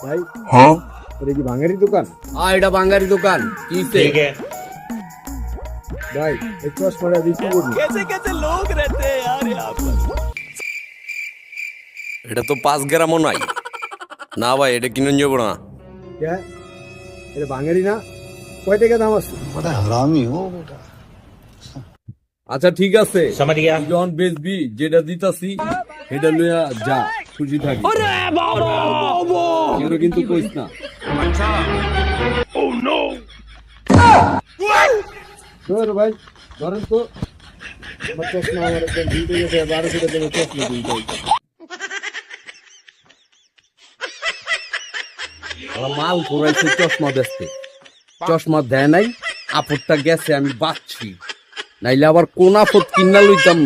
ভাই हाँ এটা কি ভাঙারি দোকান? এটা বাঙালি দোকান কি ठीक है ভাই এই চশমাটা বিক্রি করুন। এটা তো 5 গ্রামও নাই না ভাই, এটা কিনে যাবো না। কে? এটা ভাঙারি না? কয় টাকা দাম আছে? बड़ा हरामी हो बेटा। আচ্ছা ঠিক আছে, समझ गया যখন বেচবি যেটা দিতাছি সেটা লইয়া যা, খুশি থাকি। এগুলো কিন্তু কইস না। ধর ভাই ধরেন তো, আমার চশমা আমার একদম দুইটা গেছে, 1200 টাকা দামের চশমা দুইটাই। ওরা মাল ঘুরাইছে চশমা বেচতে, চশমা দেয় নাই, আপদটা গেছে, আমি বাঁচছি, নাইলে আবার কোন আপদ কিনা লইতাম